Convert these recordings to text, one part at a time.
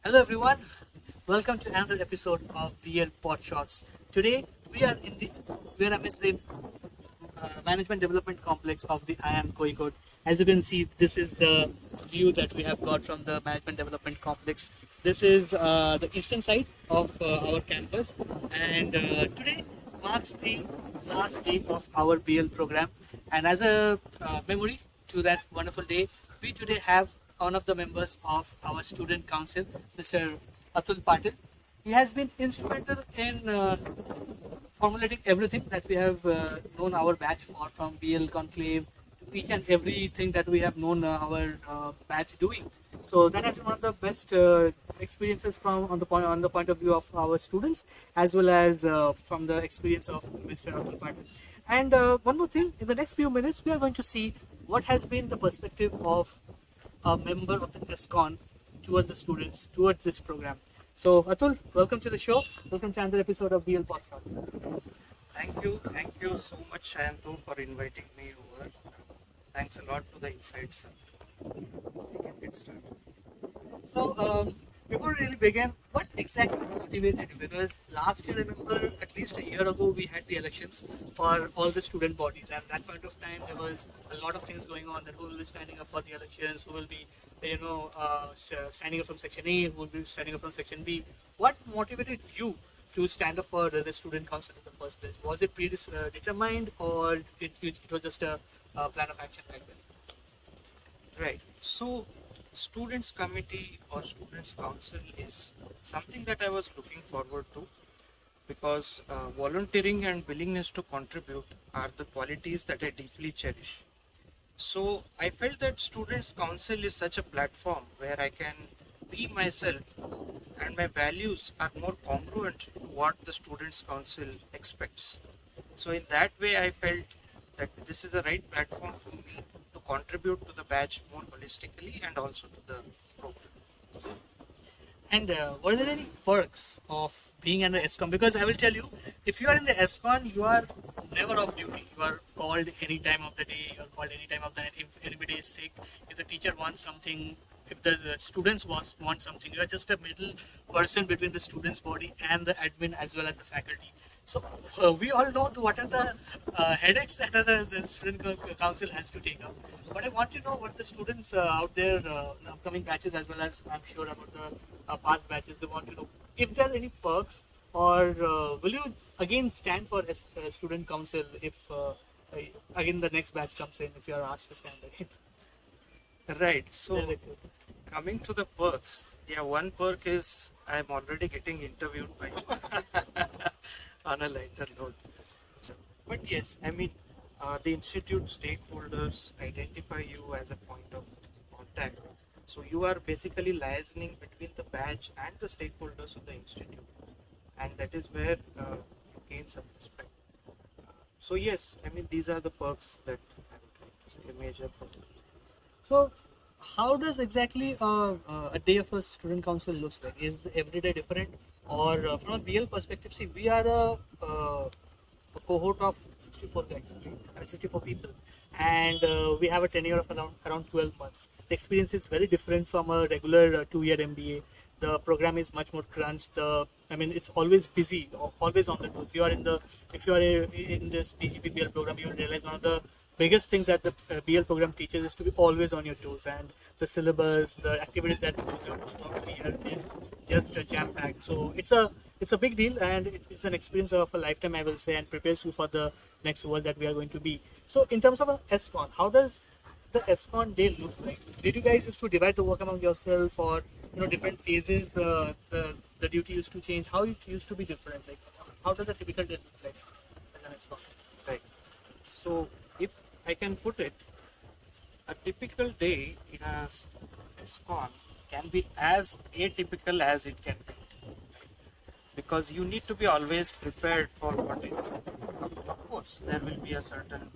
Hello everyone, welcome to another episode of BL Podshots. Today we are amidst the management development complex of the IIMK. As you can see, this is the view that we have got from the management development complex. This is the eastern side of our campus, and today marks the last day of our BL program. And as a memory to that wonderful day, we today have one of the members of our student council, Mr. Atul Patil. He has been instrumental in formulating everything that we have known our batch for, from BL conclave to each and everything that we have known our batch doing. So that has been one of the best experiences from on the point of view of our students, as well as from the experience of Mr. Atul Patil. And one more thing, in the next few minutes, we are going to see what has been the perspective of a member of the SCON towards the students, towards this program. So, Atul, welcome to the show. Welcome to another episode of BL Podcast. Thank you so much, Shayantu, for inviting me over. Thanks a lot to the insights. We can get started. So, before we really begin, what exactly motivated you? Because last year, I remember at least a year ago, we had the elections for all the student bodies, and that point of time, there was a lot of things going on. That who will be standing up for the elections, who will be, standing up from Section A, who will be standing up from Section B. What motivated you to stand up for the student council in the first place? Was it predetermined, or it was just a plan of action back then? Right. So, students' committee or students' council is something that I was looking forward to because volunteering and willingness to contribute are the qualities that I deeply cherish. So, I felt that students' council is such a platform where I can be myself and my values are more congruent to what the students' council expects. So, in that way, I felt that this is the right platform for me to contribute to the batch more holistically and also to the program. And were there any perks of being under SCON? Because I will tell you, if you are in the SCON, you are never off duty. You are called any time of the day. You are called any time of the night. If anybody is sick, if the teacher wants something, if the students want something, you are just a middle person between the students' body and the admin as well as the faculty. So we all know what are the headaches that the student council has to take up. But I want to know what the students out there, the upcoming batches, as well as I'm sure about the past batches, they want to know if there are any perks, or will you again stand for student council if again the next batch comes in, if you are asked to stand again. Right. So, coming to the perks, yeah, one perk is I'm already getting interviewed by you on a lighter note. But yes, I mean, the institute stakeholders identify you as a point of contact. So you are basically liaising between the batch and the stakeholders of the institute, and that is where you gain some respect. So yes, I mean these are the perks that I would like to say a major perk. So, how does exactly a day of a student council looks like? Is every day different, or from a BL perspective? See, we are a cohort of 64 guys, 64 people, and we have a tenure of around 12 months. The experience is very different from a regular 2-year MBA. The program is much more crunched. It's always busy, always on the go. If you are in this PGP-BL program, you will realize one of the biggest things that the BL program teaches is to be always on your toes, and the syllabus, the activities that goes out throughout the year is just jam packed. So it's a big deal, and it's an experience of a lifetime, I will say, and prepares you for the next world that we are going to be. So in terms of a SCON, how does the SCON day looks like? Did you guys used to divide the work among yourself, or different phases? The duty used to change. How it used to be different? Like, how does a typical day look like as an SCON? Right. So if I can put it, a typical day in a SCON can be as atypical as it can be, because you need to be always prepared for what is. Of course, there will be a certain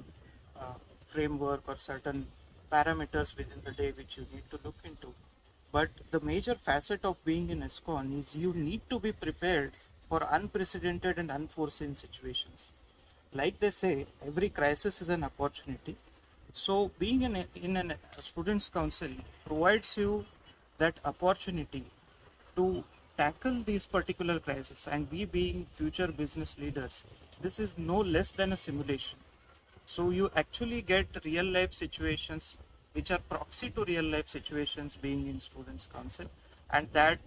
framework or certain parameters within the day which you need to look into. But the major facet of being in SCON is you need to be prepared for unprecedented and unforeseen situations. Like they say, every crisis is an opportunity. So being in a students council provides you that opportunity to tackle these particular crises, and we being future business leaders, this is no less than a simulation. So you actually get real life situations which are proxy to real life situations being in students council, and that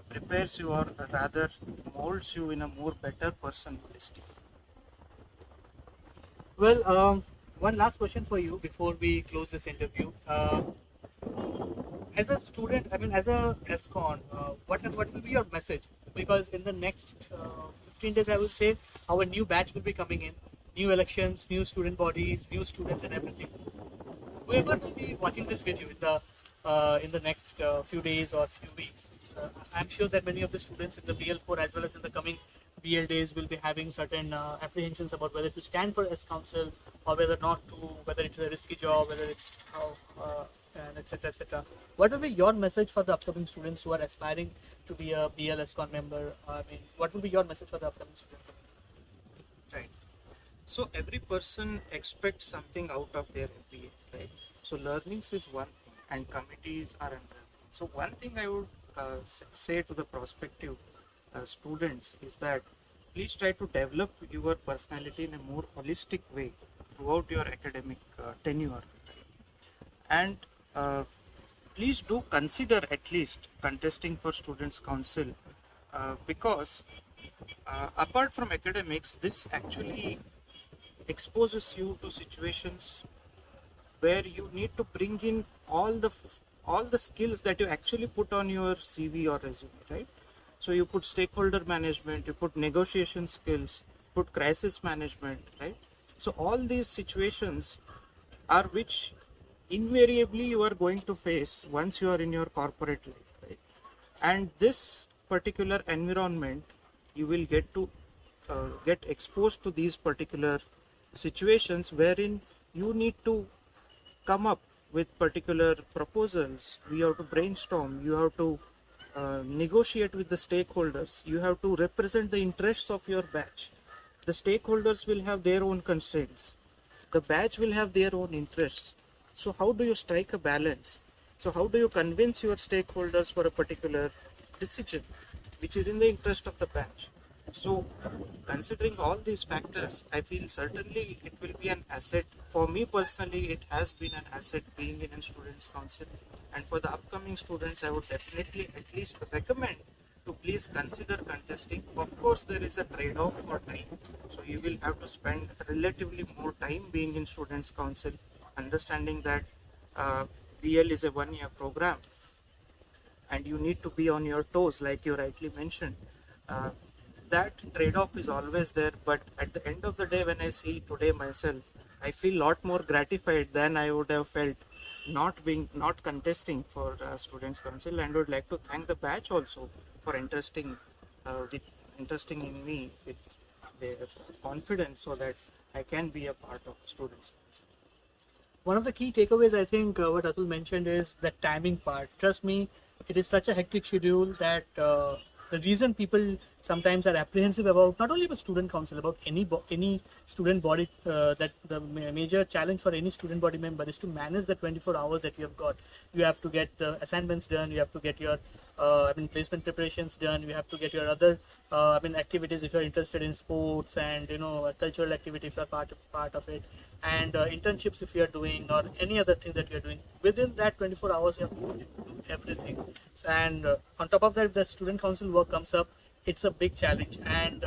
prepares you, or rather molds you in a more better person holistically. Well, one last question for you before we close this interview. As a student, I mean, as a SCON, what will be your message? Because in the next 15 days, I will say our new batch will be coming in, new elections, new student bodies, new students, and everything. Whoever will be watching this video in the next few days or few weeks, I'm sure that many of the students in the BL4 as well as in the coming BL days will be having certain apprehensions about whether to stand for S Council or whether not to, whether it's a risky job, whether it's and etc. etc. What will be your message for the upcoming students who are aspiring to be a BL SCON member? I mean, what will be your message for the upcoming students? Right. So every person expects something out of their MBA, right? So learnings is one thing, and committees are another thing. So one thing I would say to the prospective students is that please try to develop your personality in a more holistic way throughout your academic tenure, and please do consider at least contesting for students council, because apart from academics, this actually exposes you to situations where you need to bring in all the skills that you actually put on your CV or resume, right? So you put stakeholder management, you put negotiation skills, put crisis management, right? So all these situations are which invariably you are going to face once you are in your corporate life, right? And this particular environment, you will get to get exposed to these particular situations wherein you need to come up with particular proposals, you have to brainstorm, you have to negotiate with the stakeholders, you have to represent the interests of your batch. The stakeholders will have their own constraints, the batch will have their own interests. So how do you strike a balance? So how do you convince your stakeholders for a particular decision which is in the interest of the batch? So considering all these factors, I feel certainly it will be an asset. For me personally, it has been an asset being in a students council, and for the upcoming students, I would definitely at least recommend to please consider contesting. Of course, there is a trade-off for time, so you will have to spend relatively more time being in students council, understanding that BL is a one-year program and you need to be on your toes, like you rightly mentioned. Uh, that trade-off is always there, but at the end of the day, when I see today myself, I feel a lot more gratified than I would have felt not contesting for students council, and would like to thank the batch also for interesting in me with their confidence, so that I can be a part of students council. One of the key takeaways, I think, what Atul mentioned is the timing part. Trust me, it is such a hectic schedule that the reason people sometimes are apprehensive about not only about student council, about any student body, that the major challenge for any student body member is to manage the 24 hours that you have got. You have to get the assignments done, you have to get your placement preparations done, you have to get your other activities if you're interested in sports, and cultural activity if you're part of it, and internships if you're doing, or any other thing that you're doing. Within that 24 hours, you have to do everything. And on top of that, if the student council work comes up, it's a big challenge, and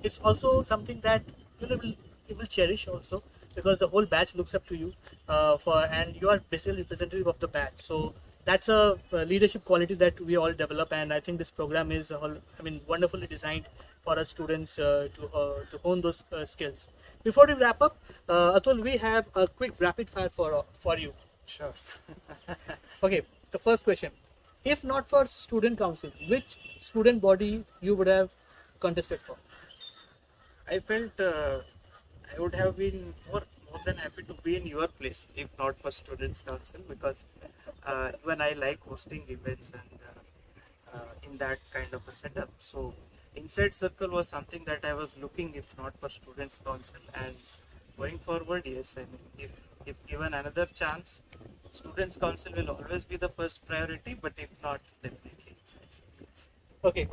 it's also something that you will cherish also, because the whole batch looks up to you, and you are basically representative of the batch. So that's a leadership quality that we all develop, and I think this program is wonderfully designed for us students to hone those skills. Before we wrap up, Atul, we have a quick rapid fire for you. Sure. Okay, the first question: if not for student council, which student body you would have contested for? I felt I would have been more than happy to be in your place if not for students council, because even I like hosting events and in that kind of a setup. So inside circle was something that I was looking, if not for students council. And going forward, yes, I mean, if given another chance, students council will always be the first priority, but if not, definitely inside circles. Okay.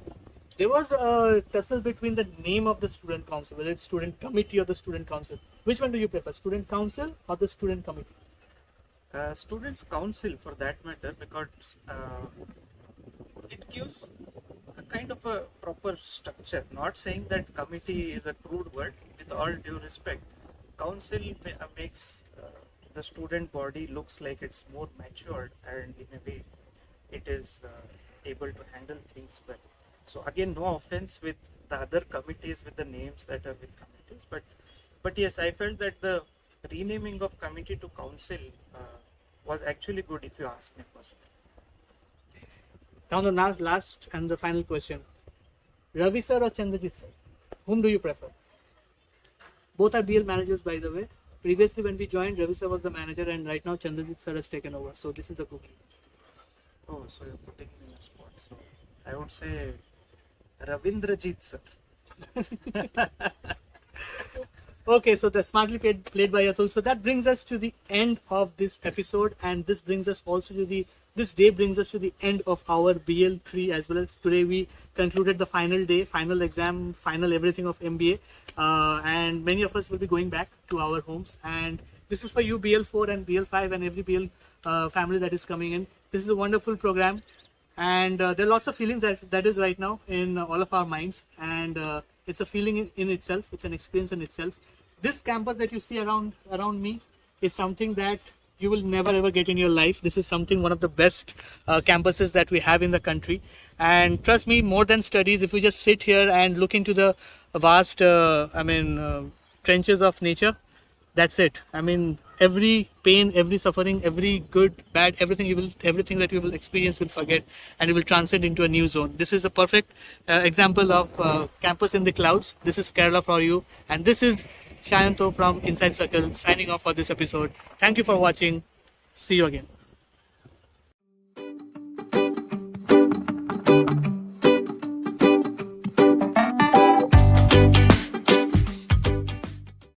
There was a tussle between the name of the student council, whether it's student committee or the student council. Which one do you prefer, student council or the student committee? Students council for that matter, because it gives a kind of a proper structure. Not saying that committee is a crude word, with all due respect. Council makes the student body looks like it's more matured, and in a way it is able to handle things well. So again, no offense with the other committees with the names that are with committees, but yes, I felt that the renaming of committee to council was actually good, if you ask me personally. Now the last and the final question. Ravi sir or Chandrajit sir? Whom do you prefer? Both are BL managers, by the way. Previously when we joined, Ravi sir was the manager, and right now Chandrajit sir has taken over. So this is a cookie. Oh, so you're putting me in a spot. So I would say Ravindrajit sir. Okay, so that's smartly played by Atul. So that brings us to the end of this episode, and this brings us also to this day brings us to the end of our BL3, as well as today we concluded the final day, final exam, final everything of MBA, and many of us will be going back to our homes. And this is for you, BL4 and BL5 and every BL family that is coming in. This is a wonderful program, and there are lots of feelings that is right now in all of our minds, and it's a feeling in itself. It's an experience in itself. This campus that you see around me is something that you will never ever get in your life. This is something, one of the best campuses that we have in the country, and trust me, more than studies, if we just sit here and look into the vast trenches of nature, that's it. I mean, every pain, every suffering, every good, bad, everything that you will experience will forget, and you will transcend into a new zone. This is a perfect example of campus in the clouds. This is Kerala for you, and this is Shayanto from Inside Circle signing off for this episode. Thank you for watching. See you again.